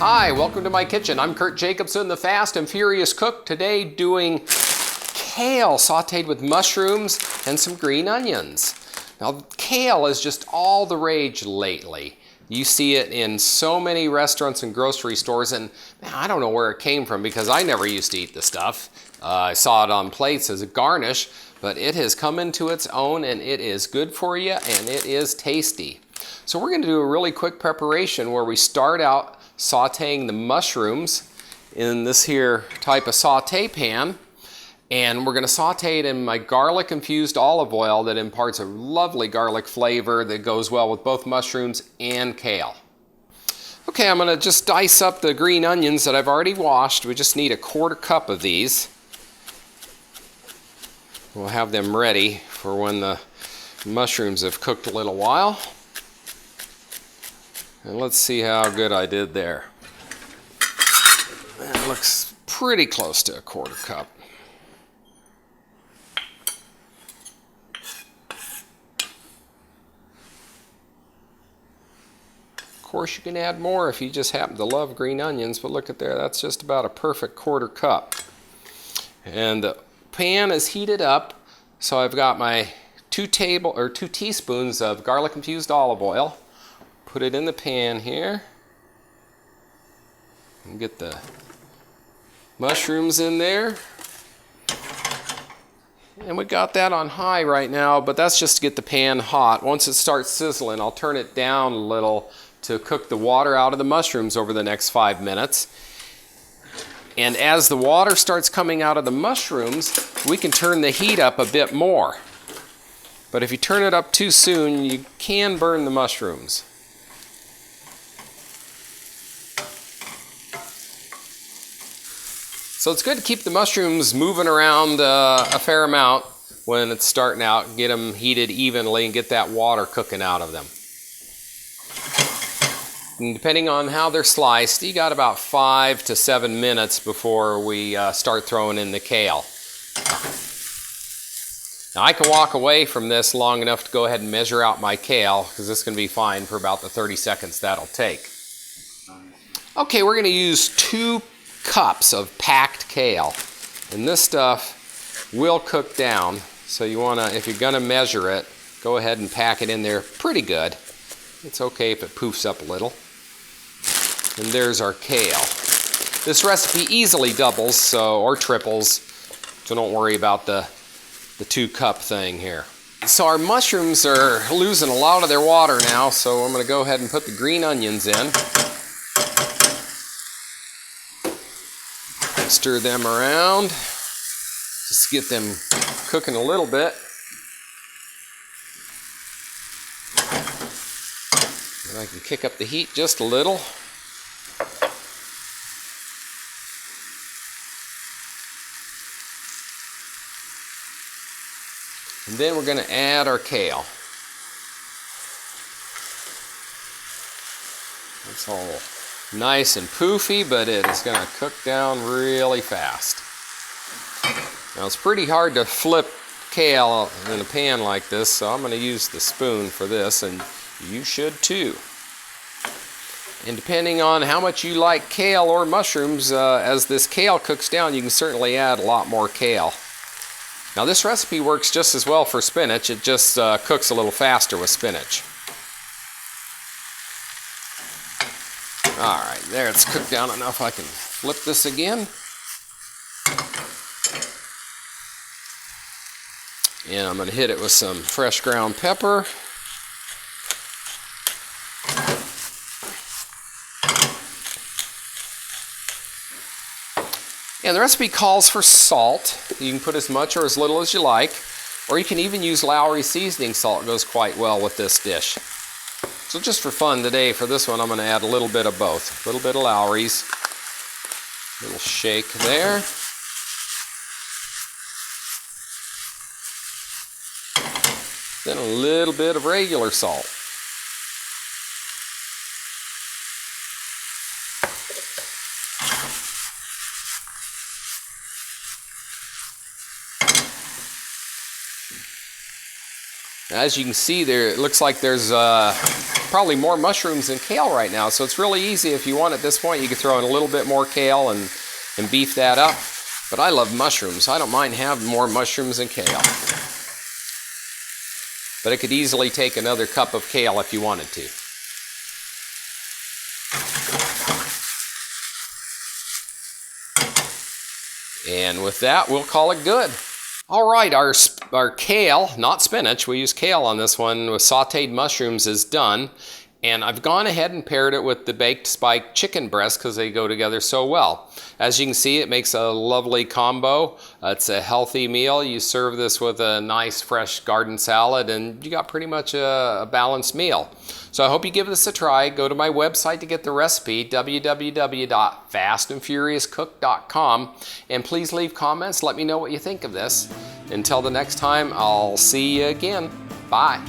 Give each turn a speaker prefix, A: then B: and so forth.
A: Hi, welcome to my kitchen. I'm Kurt Jacobson, the Fast and Furious Cook. Today doing kale sauteed with mushrooms and some green onions. Now, kale is just all the rage lately. You see it in so many restaurants and grocery stores, and man, I don't know where it came from because I never used to eat the stuff. I saw it on plates as a garnish, but it has come into its own and it is good for you and it is tasty. So we're going to do a really quick preparation where we start out sauteing the mushrooms in this here type of saute pan, and we're going to saute it in my garlic infused olive oil that imparts a lovely garlic flavor that goes well with both mushrooms and kale. Okay, I'm going to just dice up the green onions that I've already washed. We just need a 1/4 cup of these. We'll have them ready for when the mushrooms have cooked a little while. And let's see how good I did there. That looks pretty close to a 1/4 cup. Of course, you can add more if you just happen to love green onions, but look at there, that's just about a perfect 1/4 cup. And the pan is heated up, so I've got my 2 teaspoons of garlic infused olive oil. Put it in the pan here and get the mushrooms in there. And we got that on high right now, but that's just to get the pan hot. Once it starts sizzling, I'll turn it down a little to cook the water out of the mushrooms over the next 5 minutes. And as the water starts coming out of the mushrooms, we can turn the heat up a bit more. But if you turn it up too soon, you can burn the mushrooms. So it's good to keep the mushrooms moving around a fair amount when it's starting out, get them heated evenly and get that water cooking out of them. And depending on how they're sliced, you got about 5 to 7 minutes before we start throwing in the kale. Now I can walk away from this long enough to go ahead and measure out my kale because this is going to be fine for about the 30 seconds that'll take. Okay, we're going to use 2 cups of packed kale, and this stuff will cook down, so you want to, if you're going to measure it, go ahead and pack it in there pretty good. It's okay if it poofs up a little. And there's our kale. This recipe easily doubles or triples, so don't worry about the 2 cup thing here. So our mushrooms are losing a lot of their water now, so I'm going to go ahead and put the green onions in. Stir them around, just get them cooking a little bit. And I can kick up the heat just a little. And then we're going to add our kale. That's all nice and poofy, but it is going to cook down really fast. Now it's pretty hard to flip kale in a pan like this, so I'm going to use the spoon for this, and you should too. And depending on how much you like kale or mushrooms, as this kale cooks down, you can certainly add a lot more kale. Now this recipe works just as well for spinach, it just cooks a little faster with spinach. Alright, there, it's cooked down enough I can flip this again. And I'm going to hit it with some fresh ground pepper. And the recipe calls for salt. You can put as much or as little as you like, or you can even use Lowry seasoning salt. It goes quite well with this dish. So just for fun today, for this one, I'm going to add a little bit of both. A little bit of Lowry's, a little shake there. Then a little bit of regular salt. As you can see there, it looks like there's probably more mushrooms than kale right now, so it's really easy. If you want at this point, you can throw in a little bit more kale and beef that up. But I love mushrooms. I don't mind having more mushrooms than kale. But it could easily take another cup of kale if you wanted to. And with that, we'll call it good. All right, our kale, not spinach, we use kale on this one, with sauteed mushrooms is done. And I've gone ahead and paired it with the baked spiked chicken breast because they go together so well. As you can see, it makes a lovely combo. It's a healthy meal. You serve this with a nice fresh garden salad and you got pretty much a balanced meal. So I hope you give this a try. Go to my website to get the recipe, www.fastandfuriouscook.com, and please leave comments. Let me know what you think of this. Until the next time, I'll see you again. Bye.